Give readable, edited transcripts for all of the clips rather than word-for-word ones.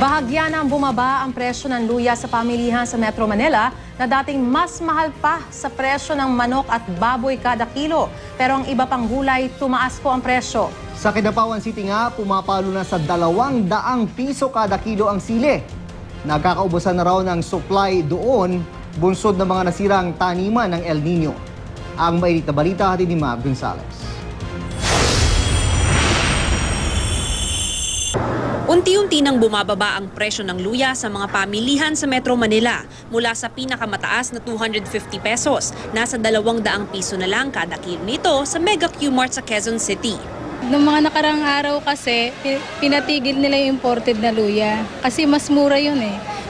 Bahagya nang bumaba ang presyo ng luya sa pamilihan sa Metro Manila na dating mas mahal pa sa presyo ng manok at baboy kada kilo. Pero ang iba pang gulay, tumaas po ang presyo. Sa Kidapawan City nga, pumapalo na sa 200 piso kada kilo ang sili. Nagkakaubusan na raw ng supply doon, bunsod ng mga nasirang taniman ng El Nino. Ang mainit na balita hatid ni Mav Gonzales. Unti-unti nang bumababa ang presyo ng luya sa mga pamilihan sa Metro Manila mula sa pinakamataas na 250 pesos. Nasa 200 piso na lang kada kilo nito sa Mega Q-Mart sa Quezon City. Noong mga nakarang araw kasi, pinatigil nila yung imported na luya. Kasi mas mura yun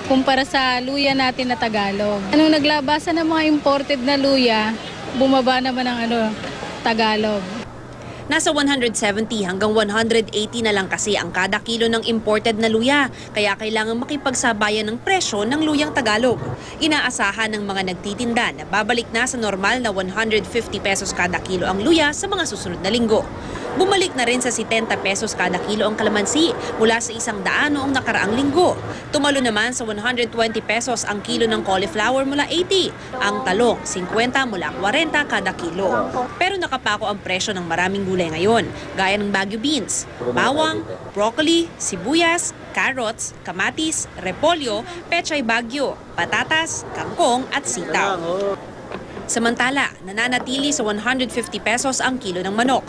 kumpara sa luya natin na Tagalog. Anong naglabasan ng mga imported na luya, bumaba naman ang Tagalog. Nasa 170 hanggang 180 na lang kasi ang kada kilo ng imported na luya, kaya kailangan makipagsabayan ng presyo ng luyang Tagalog. Inaasahan ng mga nagtitinda na babalik na sa normal na 150 pesos kada kilo ang luya sa mga susunod na linggo. Bumalik na rin sa 70 pesos kada kilo ang kalamansi mula sa 100 noong nakaraang linggo. Tumalo naman sa 120 pesos ang kilo ng cauliflower mula 80, ang talong 50 mula 40 kada kilo. Pero nakapako ang presyo ng maraming gulay ngayon, gaya ng Baguio beans, bawang, broccoli, sibuyas, carrots, kamatis, repolyo, pechay Baguio, patatas, kangkong at sitaw. Samantala, nananatili sa 150 pesos ang kilo ng manok.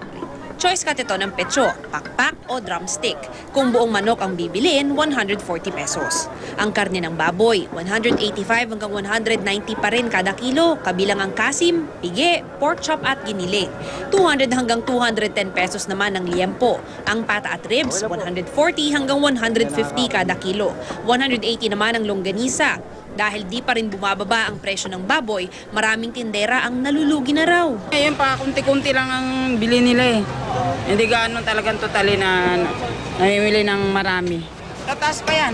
Choice cut ito ng petso, pakpak o drumstick. Kung buong manok ang bibilin, 140 pesos. Ang karne ng baboy, 185 hanggang 190 pa rin kada kilo, kabilang ang kasim, pige, pork chop at giniling. 200 hanggang 210 pesos naman ang liempo. Ang pata at ribs, 140 hanggang 150 kada kilo. 180 naman ang longganisa. Dahil di pa rin bumababa ang presyo ng baboy, maraming tindera ang nalulugi na raw. Ngayon pa, kunti-kunti lang ang bili nila Hindi gaano talagang totally na namimili ng marami. Tataas pa yan.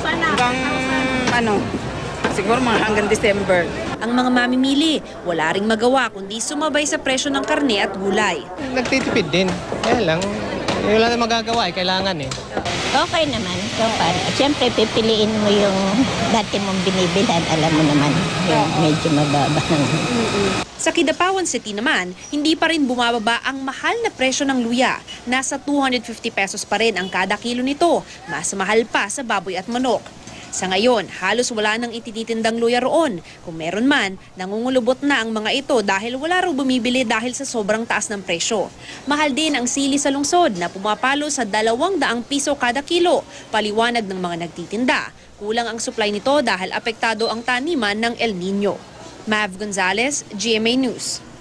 Hanggang siguro hanggang December. Ang mga mamimili, wala ring magawa kundi sumabay sa presyo ng karne at gulay. Nagtitipid din. Kaya lang, wala na magagawa kailangan Okay naman. So, siyempre, pipiliin mo yung dati mong binibilhan. Alam mo naman, yung medyo mababa. Sa Kidapawan City naman, hindi pa rin bumababa ang mahal na presyo ng luya. Nasa 250 pesos pa rin ang kada kilo nito. Mas mahal pa sa baboy at manok. Sa ngayon, halos wala nang itinitindang luya roon. Kung meron man, nangungulubot na ang mga ito dahil wala raw bumibili dahil sa sobrang taas ng presyo. Mahal din ang sili sa lungsod na pumapalo sa 200 piso kada kilo. Paliwanag ng mga nagtitinda. Kulang ang supply nito dahil apektado ang taniman ng El Nino. Mav Gonzales, GMA News.